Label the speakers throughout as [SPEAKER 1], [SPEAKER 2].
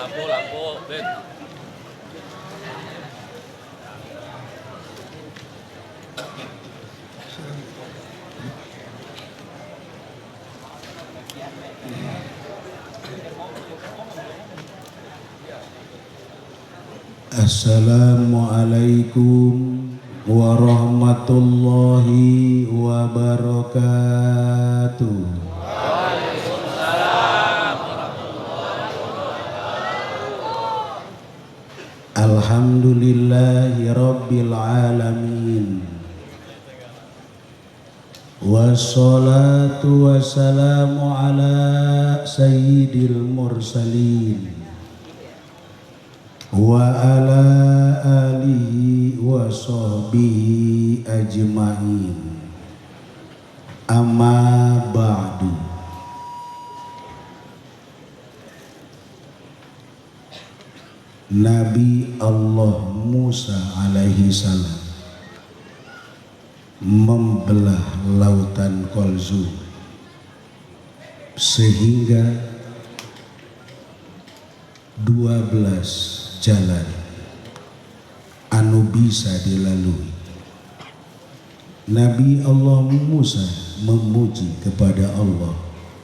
[SPEAKER 1] lampu, Ben.
[SPEAKER 2] Assalamualaikum warahmatullahi wabarakatuh.
[SPEAKER 1] Waalaikumsalam warahmatullahi wabarakatuh.
[SPEAKER 2] Alhamdulillahi rabbil alamin. Wassalatu wassalamu ala sayyidil mursalin wa ala alihi wa sahbihi ajma'in. Amma ba'du. Nabi Allah Musa alaihi salam membelah lautan Kulzum sehingga 12 jalan anu bisa dilalui. Nabi Allah Musa memuji kepada Allah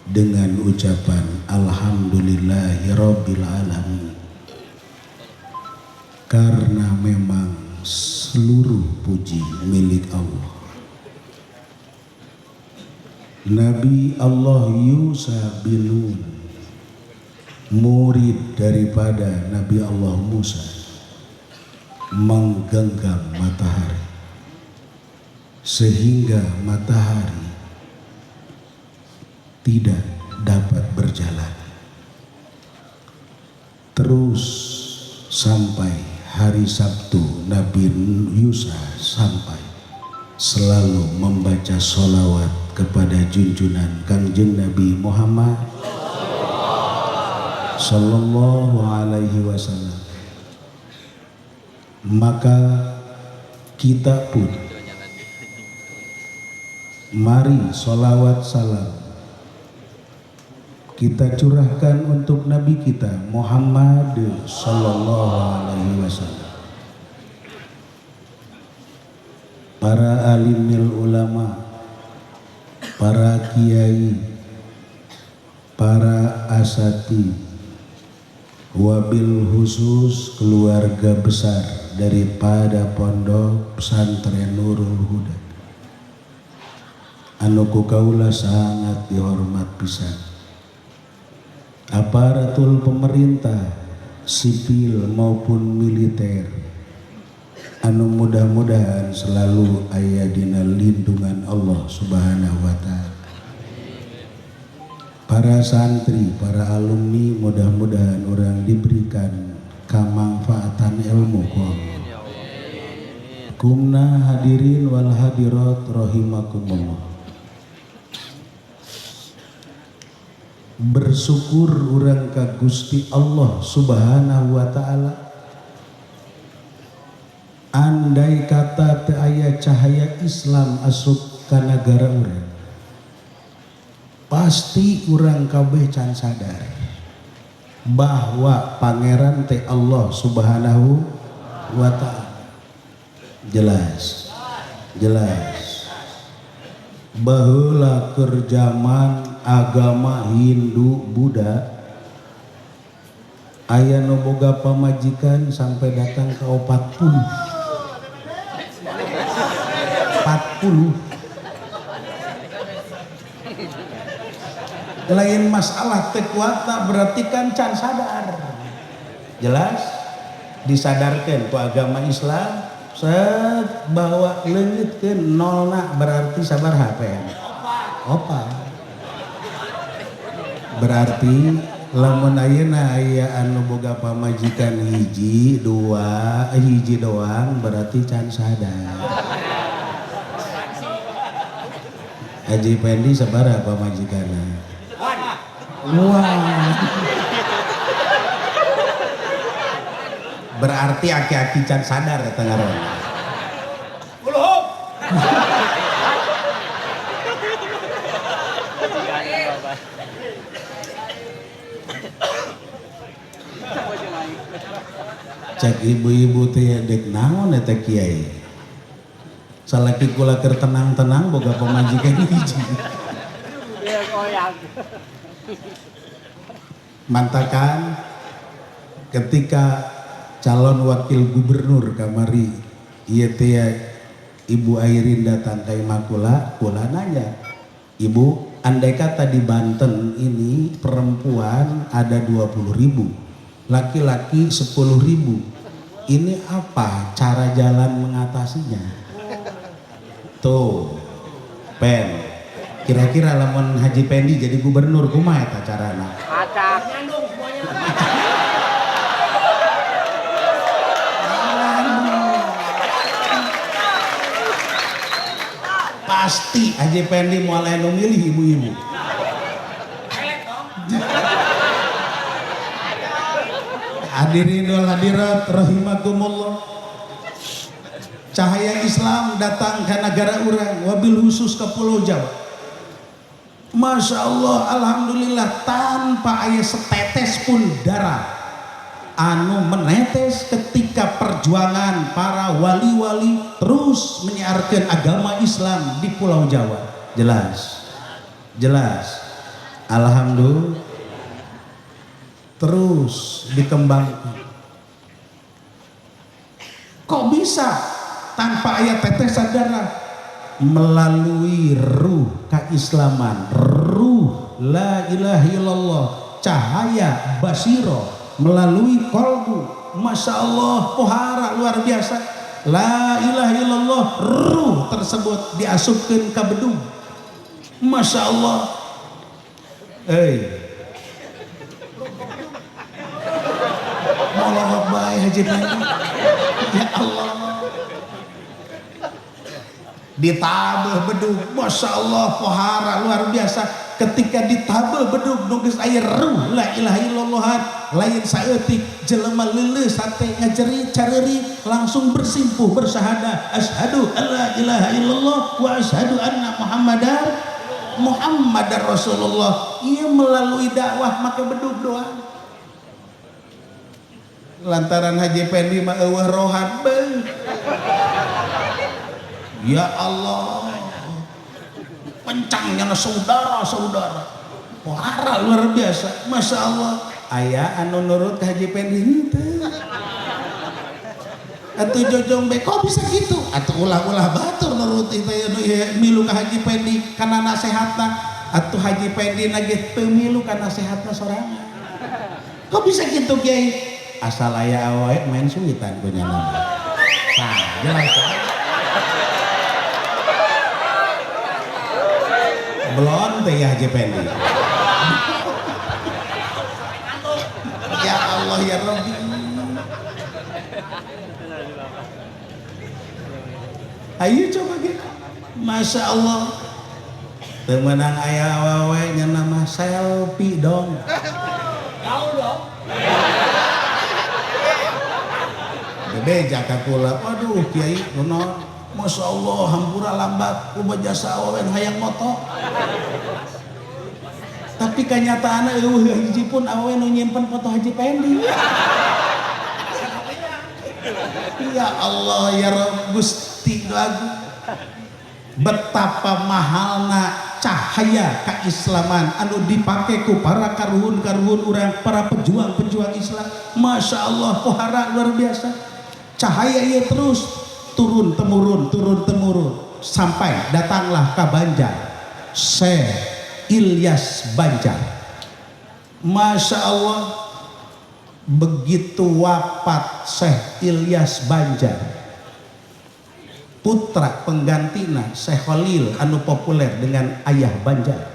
[SPEAKER 2] dengan ucapan Alhamdulillahirabbil alamin, karena memang seluruh puji milik Allah. Nabi Allah Yusha bin Nun, murid daripada Nabi Allah Musa, menggenggam matahari sehingga matahari tidak dapat berjalan. Terus sampai hari Sabtu Nabi Yusha sampai selalu membaca sholawat kepada junjungan Kangjeng Nabi Muhammad Sallallahu alaihi wasallam. Maka kita pun mari sholawat salam kita curahkan untuk Nabi kita Muhammad Sallallahu alaihi wasallam. Para alimil ulama, para kiai, para asati, wabil khusus keluarga besar daripada Pondok Pesantren Nurul Huda anu ku kaula sangat dihormat pisan. Aparatul pemerintah sipil maupun militer anu mudah-mudahan selalu aya dina lindungan Allah Subhanahu wa ta'ala. Para santri, para alumni, mudah-mudahan orang diberikan kemanfaatan ilmu ku Allah. Kumna hadirin wal hadirat rahimakumullah. Bersyukur urang ka Gusti Allah Subhanahu wa ta'ala, andai kata teu aya cahaya Islam asup ka nagara urang, pasti urang kabeh can sadar bahwa pangeran teh Allah Subhanahu wa ta'ala. Jelas baheula keur zaman agama Hindu Buddha aya nu boga pamajikan sampai datang ke 40 lain masalah teu kuatna berarti kan can sadar. Jelas disadarkan ku agama Islam bahwa leungitkeun nolna berarti sabaraha pen? Opat. Berarti lamun ayeuna aya anu boga pamajikan hiji doang berarti can sadar. Haji Pendi sabaraha pamajikanna? Wah. Berarti aki-aki can sadar eta ngaranna. Uluk. Cek ibu-ibu teh dek naon eta kiai. Salaki kula keur tenang-tenang boga pamajikan hiji. Mantakan ketika calon wakil gubernur kamari ieu teh Ibu Airin datang ke Imakula, kula nanya, Ibu, andai kata di Banten ini perempuan ada 20.000, laki-laki 10.000, ini apa cara jalan mengatasinya? Tuh, Pen, kira-kira lamun Haji Pendi jadi gubernur kumaha eta carana?
[SPEAKER 3] Acak nyandung semuanya.
[SPEAKER 2] Pasti Haji Pendi mulai milih ibu-ibu. Hadirin wal hadirat rahimakumullah. Cahaya Islam datang ke negara urang, wabil khusus ke Pulau Jawa. Masya Allah, alhamdulillah tanpa aya setetes pun darah anu menetes ketika perjuangan para wali-wali terus menyiarkan agama Islam di Pulau Jawa. Jelas. Alhamdulillah. Terus dikembangkan. Kok bisa tanpa ayat tetesan darah? Melalui ruh keislaman, ruh la ilaha illallah, cahaya basiro melalui kolbu. Masya Allah, pohara luar biasa. La ilaha illallah, ruh tersebut diasupkan ke bedung. Masya Allah. Molohok bae Haji Pendi. Ya Allah. Ditabeh bedug, Masya Allah, pohara luar biasa. Ketika ditabeh bedug nugis air ruh la ilaha illallah, lain saeutik jelema leuleuh sate ngajeri careri langsung bersimpuh bersyahadah asyhadu alla ilaha illallah wa asyhadu anna Muhammadar Rasulullah. Ia melalui dakwah maka bedug doang. Lantaran Haji Pendi mah eueuh rohan beuh. Ya Allah, pencangnya saudara-saudara, pohara luar biasa. Masya Allah, aya anu nurut ke Haji Pendi henteu. Atuh jojong be kok bisa gitu? Atuh ulah-ulah batur nurut itu milu ke Haji Pendi karena nasihatna. Atuh Haji Pendi nage teu milu karena nasihatna sorangan. Kok bisa gitu Kiai? Asal aya awake main suwitan punya nama. Nah, jelas. Belum teh ya Haji Pendi. Ya Allah ya Rabbi. Ayo coba gitu. Masya Allah. Temenang aya awewe nya nama selfie dong.
[SPEAKER 3] Tahu dong.
[SPEAKER 2] Beja kakula, waduh Kiai kuno, Masya Allah hampura lambat kuba jasa awewe hayang moto. Tapi kenyataannya hiji pun awewe nu nyimpen foto Haji Pendi. Ya Allah ya Rabb Gusti lagu. Betapa mahalna cahaya keislaman anu dipake ku para karuhun-karuhun urang, para pejuang-pejuang Islam. Masya Allah pohara luar biasa. Cahaya ia terus turun temurun sampai datanglah ke Banjar Syekh Ilyas Banjar. Masya Allah, begitu wafat Syekh Ilyas Banjar, putra penggantina Syekh Khalil anu populer dengan Ayah Banjar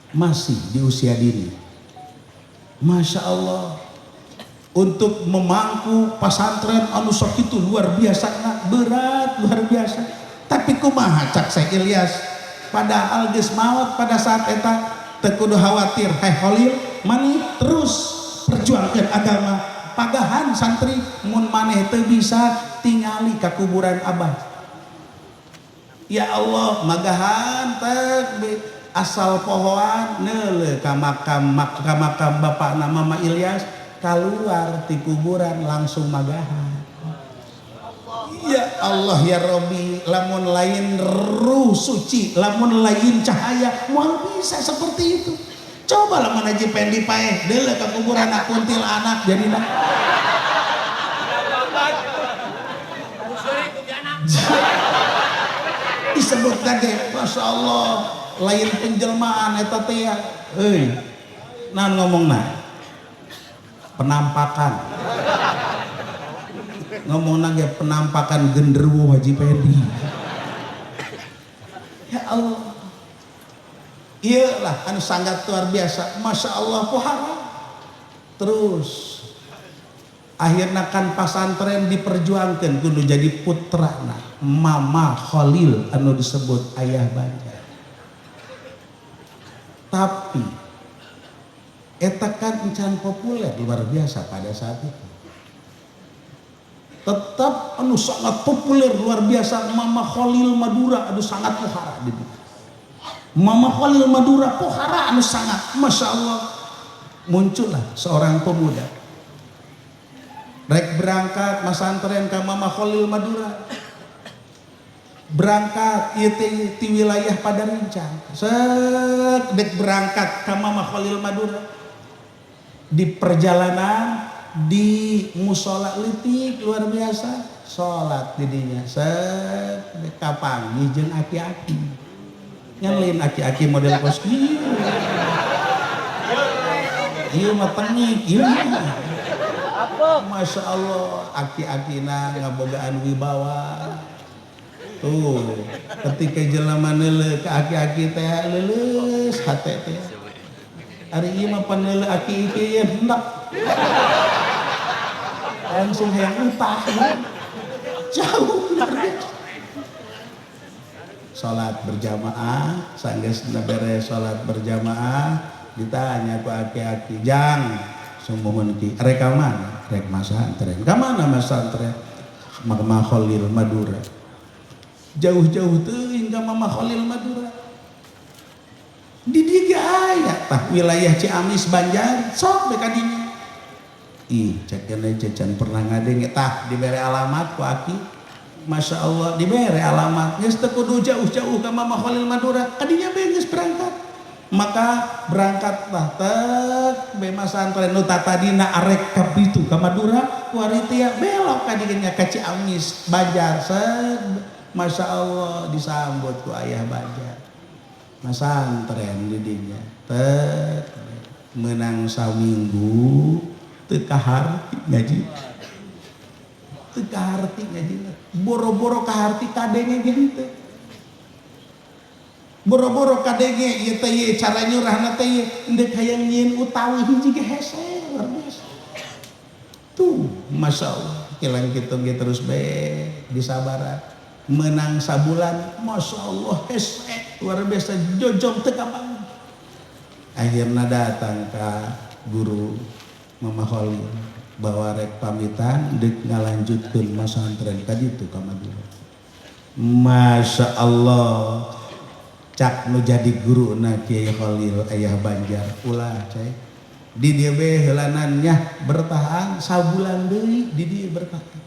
[SPEAKER 2] masih di usia dini. Masya Allah, untuk memangku pesantren anu sakitu luar biasa, berat luar biasa. Tapi kumaha cak Syekh Ilyas padahal geus maot pada saat eta teu kudu khawatir. Heh Khalil mani terus perjuangkeun agama, pagahan santri mun maneh teu bisa tingali ka kuburan abah. Ya Allah magahan teh asal pohoan neuleuh ka makam bapakna Mama Ilyas keluar di kuburan langsung magahan. Ya Allah ya Robbi, lamun lain ruh suci, lamun lain cahaya, mau bisa seperti itu. Coba lamun Haji Pendi paeh deuleu ke kuburan kuntil anak jadi nak. Disebut tadi, masya Allah, lain penjelmaan eta teh ya. Nan ngomongna penampakan. Ngomong nage penampakan genderuwo Haji Pendi. Ya Allah, iyalah anu sangat luar biasa, masya Allah pohara. Terus akhirnya kan pasantren diperjuangkan kudu jadi putrana Mama Khalil anu disebut Ayah Banjar. Tapi eta kan encan populer luar biasa pada saat itu. Tetap anu sangat populer luar biasa Mama Khalil Madura anu sangat pohara di Mama Khalil Madura pohara anu sangat, masya Allah. Muncullah seorang pemuda rek berangkat masantren ke Mama Khalil Madura, berangkat ieu ti wilayah Padarincang, dek berangkat ke Mama Khalil Madura. Di perjalanan di musola leutik luar biasa salat didinya kapanggih jeung aki-aki nyelin aki-aki model kos ieu mah tengik ieu masya Allah aki-akina ngabogaan wibawa tuh ketika jelema neuleuh ka aki-aki teh leuleus hate teh ari ieu mah pan neuleuh aki ieu ye hendak langsung yang entah jauh. Salat berjamaah sanggeus beres salat berjamaah ditanya ku aki-aki, "Jang, sumuhun ki rek ka mana?" "Rek masantren." "Ka mana masantren?" "Mama Khalil Madura." Jauh-jauh teuing ka Mama Khalil Madura. Di dieu aya tah wilayah Ciamis Banjar sok beka dinya. Ih, cek kene cecan pernah ngadenge tah dibere alamat ku aki. Masya Allah dibere alamat. Geus teu kudu jauh-jauh ka Mama Khalil Madura, kadinya beus berangkat. Maka berangkat tah teh be masantren nu tadina arek ka ditu ka Madura, ku ari teh belok ka dinya ka Ciamis Banjar. Masya Allah disambut ku Ayah Banjar. Masantren di dinya teh menang saminggu teu kaharti ngaji, teu kaharti ngaji, boro-boro kaharti kadenge ge henteu, boro-boro kadenge ieu teh ye cara nyurahna teh ye endek hayang nyieun utawi hiji ge hese luar biasa. Tuh masya Allah kilang kitu ge terus bae disabaran menang sabulan masya Allah hese luar biasa jojong teu kapang. Akhirna datang ka guru Mama Khalil bahwa rek pamitan dek ngalanjutkeun masantren ka ditu ka Madura. Masya Allah cak nu jadi guruna Kiai Khalil Ayah Banjar ulah cai di dieu be heulanan nya bertahan sabulan deui di dieu bertahan.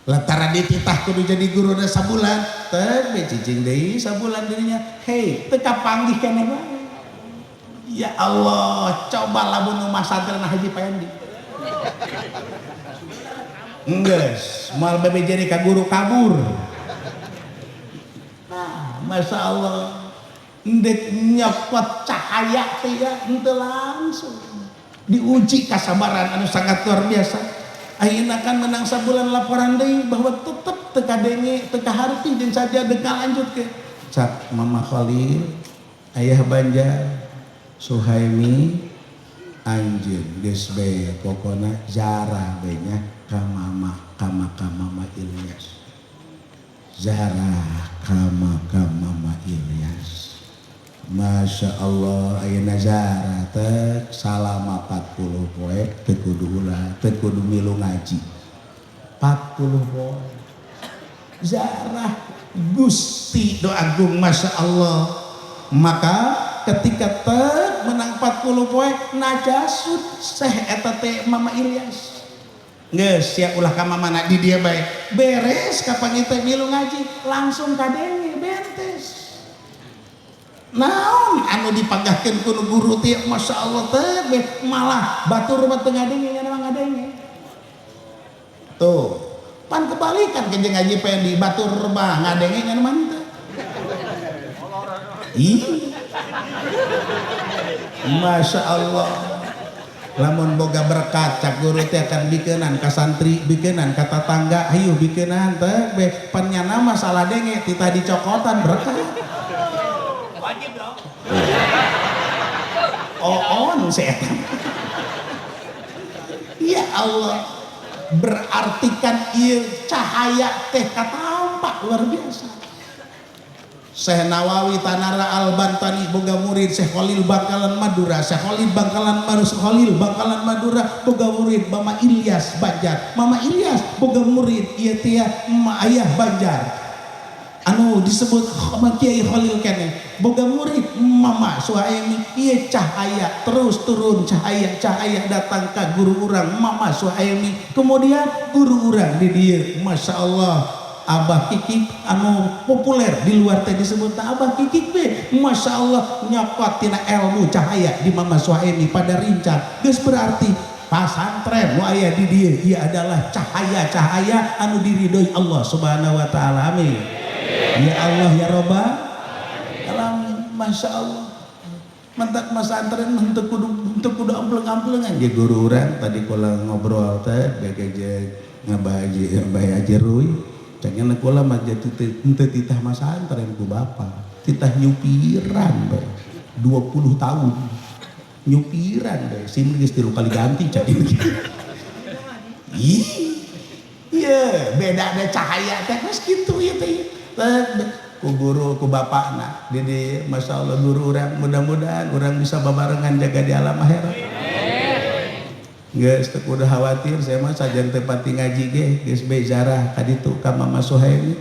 [SPEAKER 2] Lantaran dititah kudu jadi guruna sabulan teh be cicing deui sabulan dirinya hei teu kapanggih keneh bae. Ya Allah, coba lamun nu masantren Haji Pendi. Enggeus, moal bebe jadi ka guru kabur. Nah, masya Allah, ndek nyepot cahaya teh ya, henteu langsung. Diuji kasabaran anu sangat luar biasa. Ayeuna kan menang sabulan laporan deui bahwa tetep teu kadenge, teu kaharti jeung saja deuk ngalanjutkeun. Cak Mama Khalil, Ayah Banjar, Suhaimi anjeun geus bae pokona zarah bae nya ka Mama Ilyas. Zarah ka Mama Ilyas. Masya Allah ayeuna zarah teh salama 40 poe teu kudu ulah teu kudu milu ngaji. 40 poe. Zarah Gusti do agung masya Allah. Maka ketika menang 40 poe najasut Syekh eta teh Mama Ilyas. Geus sia ulah ka mamana di dia bae. Beres kapan teh milu ngaji langsung ka denge bentes. Naon anu dipagahkeun ku guru teh masyaallah teh malah batur mah teu ngadenge nya ngadenge. Tuh, pan kebalikan ke ngaji pengen di batur mah ngadenge nya mah teu. Ih. Masya Allah, lamun boga berkat cak guru teh akan bikenan ka santri, bikenan ka tetangga, ayo bikenan teh be pannyana masalah denge tita dicokotan berkat.
[SPEAKER 3] Wajib dong.
[SPEAKER 2] Oh, saya. Ya Allah, berarti kan ieu cahaya teh katampak luar biasa. Syekh Nawawi Tanara Al-Bantani boga murid Syekh Khalil Bangkalan Madura, Syekh Khalil Bangkalan Madura boga murid Mama Ilyas Banjar, Mama Ilyas boga murid ieu teh Ayah Banjar anu disebut Kiai Khalil kene boga murid Mama Suhaimi. Ieu cahaya terus turun, cahaya datang ka guru urang Mama Suhaimi, kemudian guru urang di dieu Masya Allah Abah Kiki anu populer di luar teh disebut Abah Kiki be Masya Allah nyokot tina ilmu cahaya di Mama Suhaimi pada rincang. Geus berarti pasantren nu aya di dieu ieu adalah cahaya-cahaya anu diridhoi Allah Subhanahu wa taala. Amin. Ya Allah ya Rabbal alamin. Masya Allah. Mantak pasantren teu kudu ampleng-amplengan ge guru urang tadi kula ngobrol teh begeje ngabaji Haji Ruy. Jangan aku lama jadi titah masantren ku bapak, titah nyupiran be, 20 tahun nyupiran be, sim geus 3 kali ganti jadi begitu. Iya, beda ada cahaya teh geus kitu ieu teh. Ku guru ku bapakna, jadi Masya Allah guru urang mudah-mudahan urang bisa babarengan jaga di alam akhirat. Geus teu kudu khawatir saya mah sajan teu pati ngaji ge geus bae zarah ka ditu ka Mama Suhaimi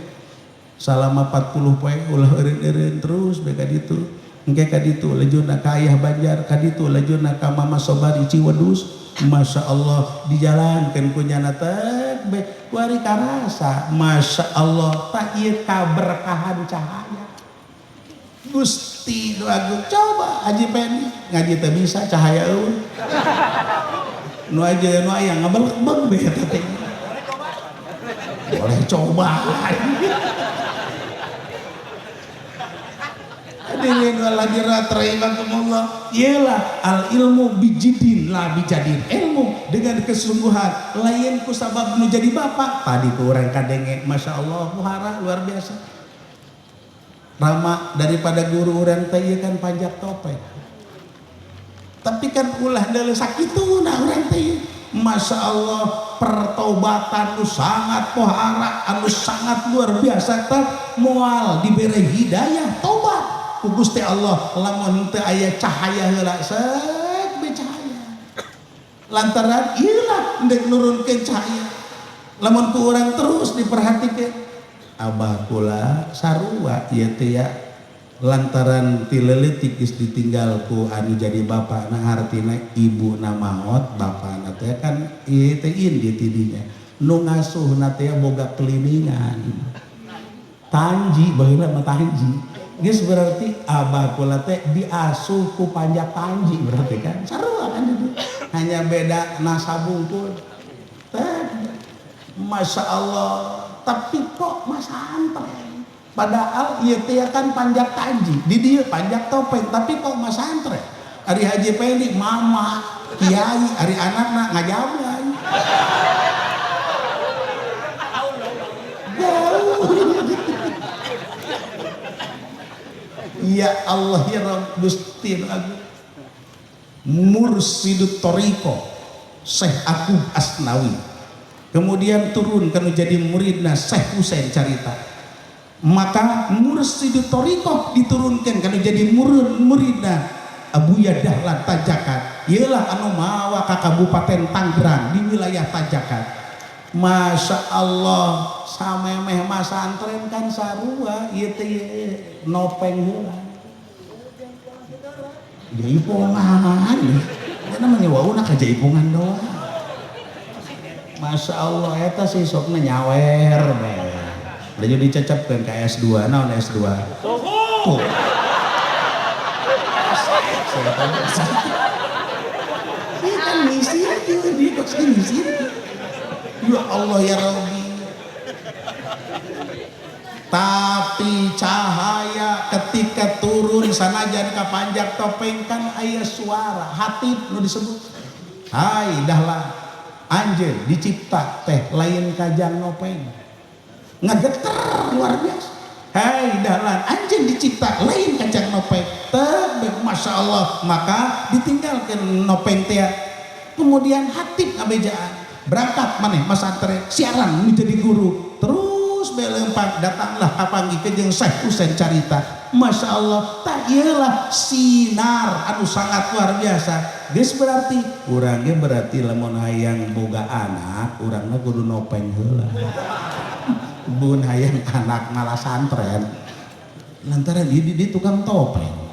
[SPEAKER 2] salama 40 poe ulah eureun-eureun terus bae ka ditu engke ka ditu lejuna ka Ayah Banjar ka ditu lejuna ka Mama Sobari Ciwedus. Masya Allah dijalankeun ku nyana teh bae kuari karasa Masya Allah tak ieu kaberkahan cahaya Gusti doaku coba Haji Pendi ngaji teu bisa cahaya eueuh nu aja nu aya ngabelek-belek be eta teh. Boleh coba. Hadirin wal hadirat rahimakumullah. Ialah al ilmu bijidin la bijadin. Ilmu dengan kesungguhan lain ku sabab nu jadi bapak. Tadi ku urang kadenge Masya Allah muhara luar biasa. Rama daripada guru urang teh ieu kan panjat topeng. Tapi kan ulah deuleu sakituna urang teh. Masya Allah pertobatan nu sangat pohara anu sangat luar biasa teh moal diberi hidayah tobat ku Gusti Allah lamun teu aya cahaya heula sek be cahaya. Lantaran ieu lah ndek nurunkeun cahaya. Lamun ku urang terus diperhatikeun abah kula sarua ieu teh ya lantaran ti leuletik geus ditinggal ku anu jadi bapakna artina ibu na maot bapakna teh kan ieu teh indi ti dinya nu ngasuhna teh boga keliningan tanji baheula mah tanji geus berarti abah kula teh diasuh ku panjat tanji berarti kan sarua kan itu hanya beda nasabungkul teh Masya Allah tapi kok masantren padahal ieu teh kan panjat tanji di dieu panjat topeng tapi kok masantren ari Haji Pendi mama kiai ari anakna ngajablay ya Allah ya Rabb Gusti Agung Mursidut Thariqah Syekh Akub Asnawi kemudian turun kana jadi muridna Syekh Husain Carita maka Mursidut Thariqah diturunkan kana jadi muridna Abuya Dahlan Tajakan ialah anu mawa ka Kabupaten Tangerang di wilayah Tajakan. Masya Allah samemeh masantren kan sarua ieu teh nopeng heula jaipongan ya namanya wauna ka jaipongan doang. Masya Allah eta sih sokna nyawer beh udah jadi dicecepkeun ka S2 naon S2 tuh saya kan misir dia kok saya misir ya Allah ya Rabbi. Tapi cahaya ketika turun sanajan ka panjak topeng kan aya suara hatib nu disebut hai dahlah anjeun dicipta teh lain kajang nopeng ngageter luar biasa hai dahlan anjeun dicipta lain kajang nopeng tebek Masya Allah maka ditinggalkan nopeng teh kemudian hatib ngabejaan berangkat maneh pesantren siaran menjadi guru terus belempang datanglah kapanggih ke jeung Syekh Husain carita Masya Allah tak iyalah sinar anu sangat luar biasa geus berarti urangnya berarti lamun hayang boga anak urangna kudu nopeng heula bun hayang anak malah santren lantaran di tukang topeng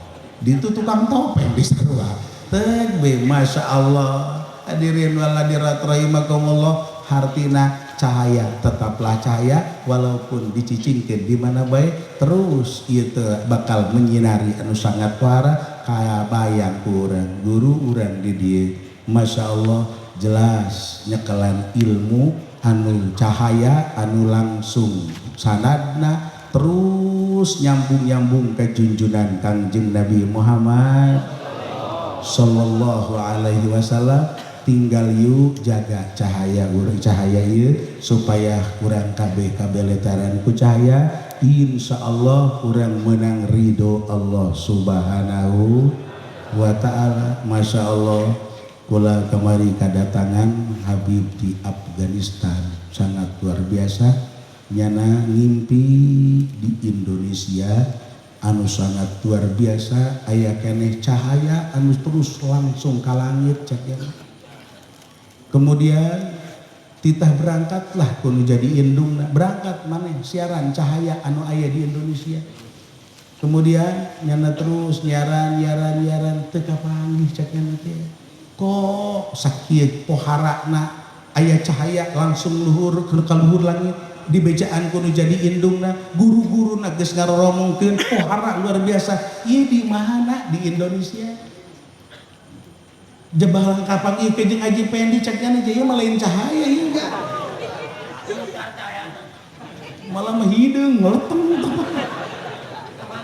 [SPEAKER 2] tukang topeng di sarua teh Masya Allah hadirin wal hadirat rahimakumullah hartina cahaya tetaplah cahaya walaupun dicicingkeun di mana bae terus ieu teh bakal menyinari anu sangat parah kaya bayang urang guru urang di dieu Masya Allah jelas nyekelan ilmu anu cahaya anu langsung sanadna terus nyambung ke junjunan Kangjeng Nabi Muhammad sallallahu alaihi wasallam tinggal yuk jaga cahaya urang cahaya ieu supaya urang kabeh kabeletaran ku cahaya insya Allah urang menang ridho Allah subhanahu wa ta'ala. Masya Allah kula kemari kedatangan Habib di Afghanistan sangat luar biasa nyana ngimpi di Indonesia anu sangat luar biasa aya keneh cahaya anu terus langsung ka langit cek ya. Kemudian titah berangkatlah kudu jadi indungna berangkat maneh siaran cahaya anu aya di Indonesia. Kemudian nyana terus nyaran teu kapanggih cek nya teh. Kok sakieu poharakna aya cahaya langsung luhur ka luhur langit di bejaan kudu jadi indungna guru-guruna geus ngaroromongkeun pohara luar biasa ieu di mana di Indonesia. Jebalang kapang ieu jeung Aji Pendi ceknya aja ieu mah lain cahaya ieu enggak. Malah mah hideung meleteng.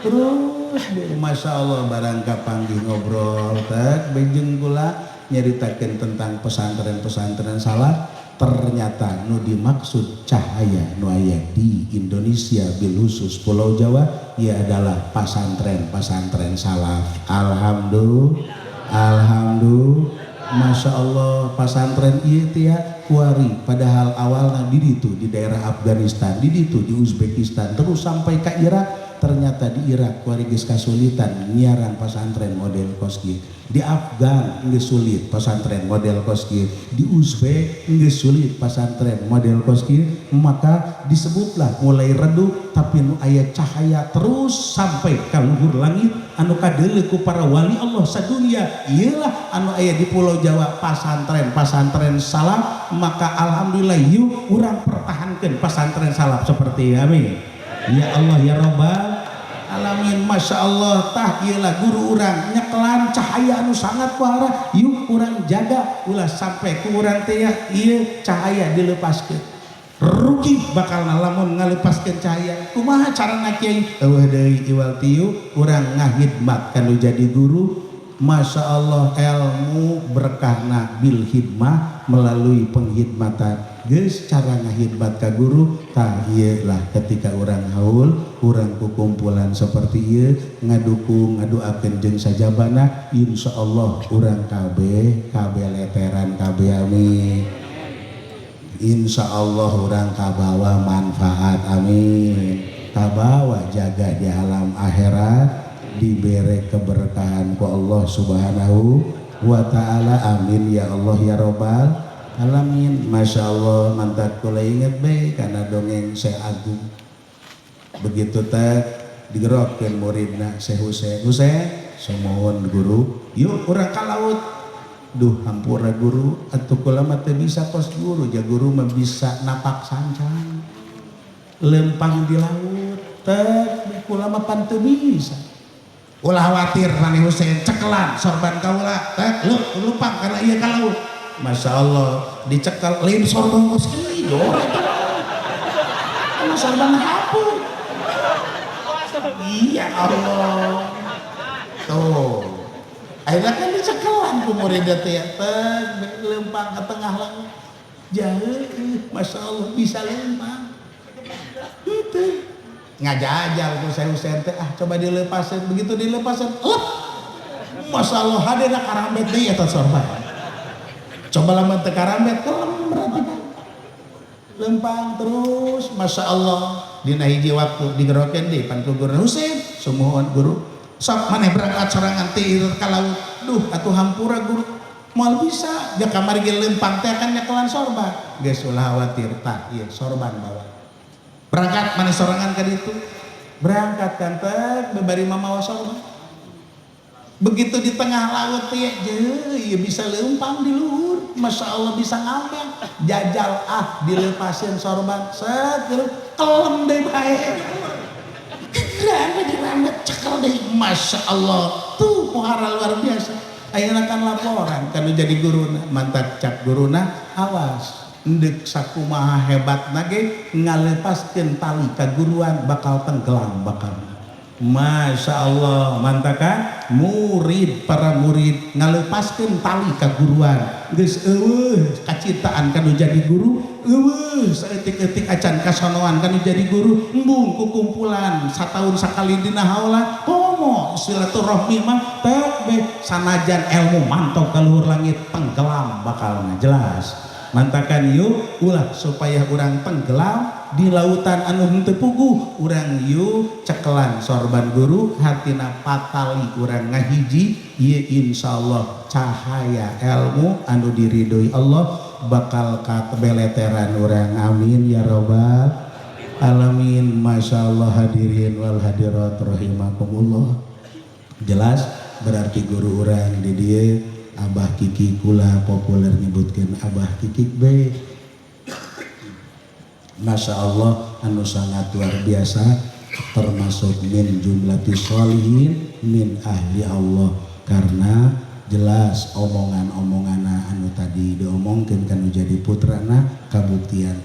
[SPEAKER 2] Terus Masya Allah barang kapanggih ngobrol tak benjeng kula nyaritakeun tentang pesantren-pesantren salah ternyata nu dimaksud cahaya nu aya di Indonesia bil khusus Pulau Jawa ia adalah pesantren-pesantren salaf. Alhamdulillah, Masya Allah pesantren ieu teh kuari padahal awalnya di ditu di daerah Afghanistan, di ditu di Uzbekistan terus sampai ke Irak. Ternyata di Irak kuari geus kasulitan nyiaran pesantren model koski, di Afgan geus sulit pesantren model koski, di Uzbek geus sulit pesantren model koski, maka disebutlah mulai redup tapi nu aya cahaya terus sampai ka luhur langit anu kadeuleu ku para wali Allah sadunya iyalah anu aya di Pulau Jawa pesantren salaf. Maka alhamdulillah yuk urang pertahankeun pesantren salaf seperti amin. Ya Allah ya Rabbal alamin. Masya Allah tah iyalah guru urang nyekelan cahaya anu sangat parah yuk urang jaga ulah sampai ku urang teh ieu cahaya dilepaskeun rugi bakal lamun ngalepaskeun cahaya. Kumaha carana kiai eueuh deui iwal tiu urang ngahidmat kanu jadi guru. Masya Allah ilmu berkahna bil hidmah melalui penghidmatan geus cara ngahidmat ka guru tah ieu lah ketika urang haul urang kukumpulan seperti ieu ngadukung ngaduakeun jeung sajabana insyaallah urang kabeh kabeleteran kabeh amin. Insyaallah urang kabawa manfaat amin, kabawa jaga di alam akhirat diberi keberkahan ku Allah subhanahu wa ta'ala amin ya Allah ya Rabbal alamin. Masya Allah mantap kula inget bae karena dongeng Syekh Agung begitu teh digerokeun muridna Syekh Husain Semohon guru yuk urang ka laut. Duh hampura guru atuh kula mah teu bisa kos guru ja guru mah bisa napak sancang lempang di laut teh kula mah pan teu bisa. Ulah khawatir Rani Husein cekelan sorban kaula teh lempang karena ieu ka laut. Masya Allah dicekel lain sorban kos kieu karena sorban hapun. Iya Allah tuh akhirnya kan dicekelan ku murid teh lempang ke tengah laut jauh. Masya Allah bisa lempang itu ngajajal tuh saya Husein teh coba dilepasin. Begitu dilepasin Masya Allah hadirna karambet deh eta sorban. Coba lama teh karambet kelem berarti kan lempang terus. Masya Allah dina hiji waktu digerokeun deui pan ku guru Husein sumuhun guru sok maneh berangkat sorangan teh ka laut. Duh atuh hampura guru moal bisa ja kamari ge lempang teh akan nyekelan sorban geus ulah khawatir tah ieu sorban bawa berangkat maneh sorangan ka ditu berangkat kan teh bebari mamawa sorban. Begitu di tengah laut teh ieu bisa lempang di luhur. Masya Allah bisa ngambang jajal dilepasin sorban set kelem deui bae dirambet cekel deh. Masya Allah tuh pohara luar biasa. Ayeuna kan laporan kanu jadi guruna mantap cak guruna awas endek sakumaha hebatna ge ngalepaskeun tali kaguruan bakal tenggelam bakal. Masya Allah mantap kan murid para murid ngalepaskeun tali kaguruan geus eueuh kacitaan kanu jadi guru eueuh saeutik-eutik acan kasonoan kanu jadi guru embung kukumpulan sataun sakali dina haula komo silaturahmi mah teh sanajan ilmu mantap ka luhur langit tenggelam bakalna jelas. Mantakan yuk ulah supaya urang tenggelam di lautan anu henteu puguh urang yuk cekelan sorban guru hatina patali urang ngahiji ieu insyaallah cahaya ilmu anu diridhoi Allah bakal kabeleteran urang amin ya robbal alamin. Masya Allah hadirin wal hadirat rahimakumullah. Jelas berarti guru urang di dieu Abah Kiki kula populer nyebutkan Abah Kiki B. Masya Allah anu sangat luar biasa termasuk min jumlati sholihin min ahli Allah karena jelas omongan-omongan anu tadi diomongkeun kanu jadi putrana kabuktian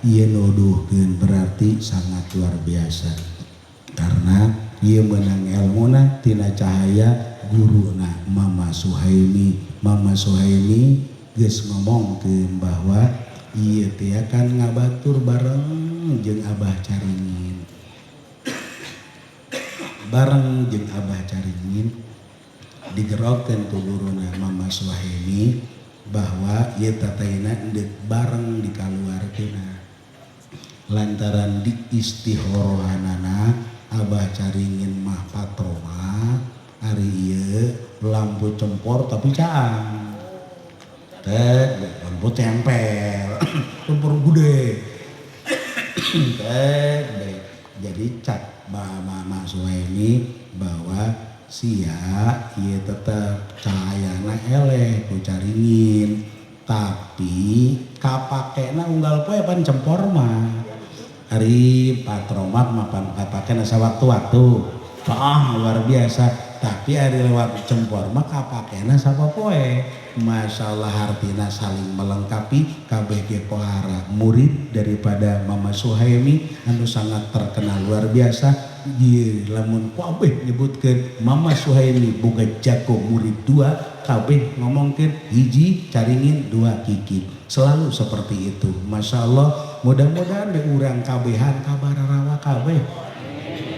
[SPEAKER 2] ieu nuduhkeun berarti sangat luar biasa karena ieu meunang ilmuna tina cahaya guruna Mama Suhaimi geus ngomongkeun bahwa ieu teh kan ngabatur bareng jeung Abah Caringin digerokeun ku guruna Mama Suhaimi bahwa ieu tataina endeuh bareng dikaluarkeunna lantaran di istihorohanana Abah Caringin mah patroma hari ieu lampu cempor tapi caang teh lampu tempel cempor gede teh jadi cat Mama Suhaimi bahwa sia ieu tetep cahayana eleh ku Caringin tapi kapakena unggal poe pan cempor mah hari patromat mah pan kapakena sawaktu-waktu luar biasa tapi hari lewat cempor mah kapakena sapopoe. Masya Allah hartina saling melengkapi KBG pohara murid daripada Mama Suhaimi anu sangat terkenal luar biasa. Ieu lamun kabeh nyebutkeun Mama Suhaimi boga jago murid 2 kabeh ngomongkeun hiji Caringin 2 Kiki selalu seperti itu. Masya Allah mudah-mudahan de urang kabehan kabararawa kabeh.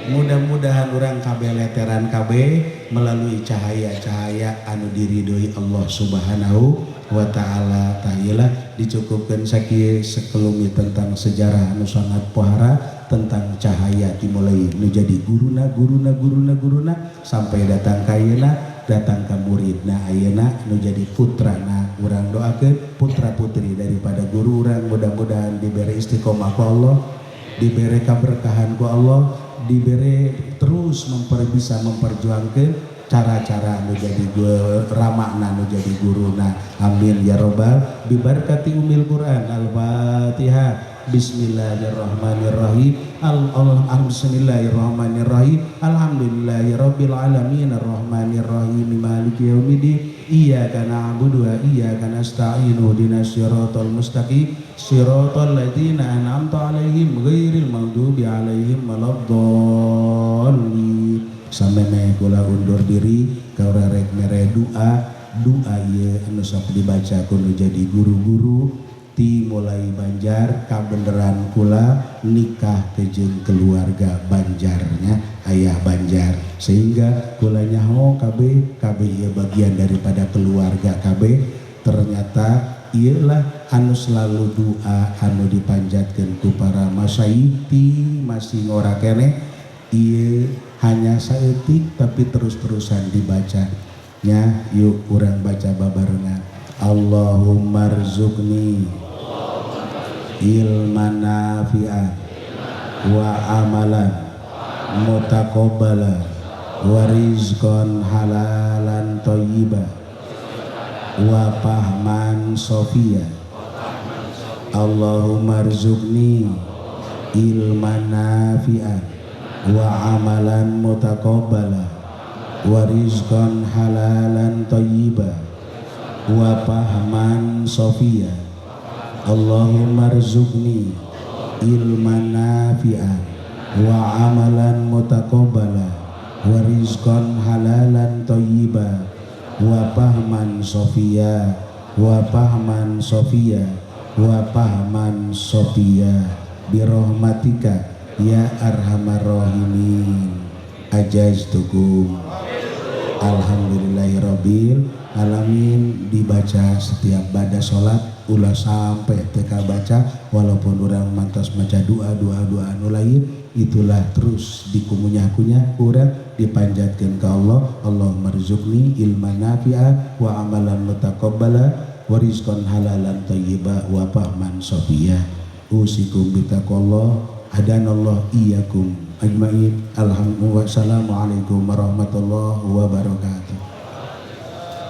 [SPEAKER 2] Mudah-mudahan orang kabeleteran kabeh melalui cahaya-cahaya anu diridhoi Allah Subhanahu wa ta'ala ta'ala dicukupkan sakieu sekelumit tentang sejarah anu sangat pohara tentang cahaya dimulai nu jadi guruna sampai datang ka ayeuna datang ka muridna ayeuna nu jadi putrana urang doakeun putra putri daripada guru urang mudah-mudahan diberi istiqomah ku Allah diberi keberkahan ku Allah diberi terus bisa memperjuangkan cara-cara anu jadi ramakna anu jadi guruna. Amin ya robbal bibarkati umil Quran. Al-Fatihah. Bismillahirrahmanirrahim. Bismillahirrahmanirrahim. Alhamdulillahirabbil alamin arrahmanirrahim maliki yaumiddin. Iyyaka na'budu wa iyyaka nasta'in ihdinas siratal mustaqim siratal ladzina an'amta 'alaihim ghairil maghdubi 'alaihim waladdallin. Sameme kula undur diri kaura rek mere doa ieu anu sok dibaca kudu jadi guru-guru ti mulai Banjar kabeneran kula nikah jeung keluarga Banjarnya ayah Banjar sehingga kula nyaho KB ieu bagian daripada keluarga KB. Ternyata ialah anu selalu doa anu dipanjatkeun ku para masyayikh masih ora keneh ieu hanya saeutik tapi terus-terusan dibacanya. Yuk urang baca babarengan. Allahumma rzuqni ilman nafi'an wa amalan mutaqabbala wa rizqan halalan thayyiba wa fahman sofia. Allahumma rzuqni ilman nafi'an wa amalan mutaqabbala wa rizqan halalan thayyiba wa fahman sofia. Allahumma rzuqni ilman nafi'an wa amalan mutaqabbala wa rizqan halalan thayyiba wa fahman sofia wa fahman sofia wa fahman sofia birahmatika ya arhamar rahimin. Ajaztukum. Alhamdulillahirabbil alamin. Dibaca setiap bada sholat ulah sampai teka baca walaupun orang mantos maca doa anu lain itulah terus dikumunyah-kunyah urang dipanjatkeun ka Allah. Allahumma rzuqni ilman nafi'an wa amalan mutaqabbala wa rizqan halalan thayyiba wa fahman sofiyah. Usikum bitaqwallah hadanallah iyyakum ajmain. Alhamdulillah. Wassalamualaikum warahmatullahi wabarakatuh.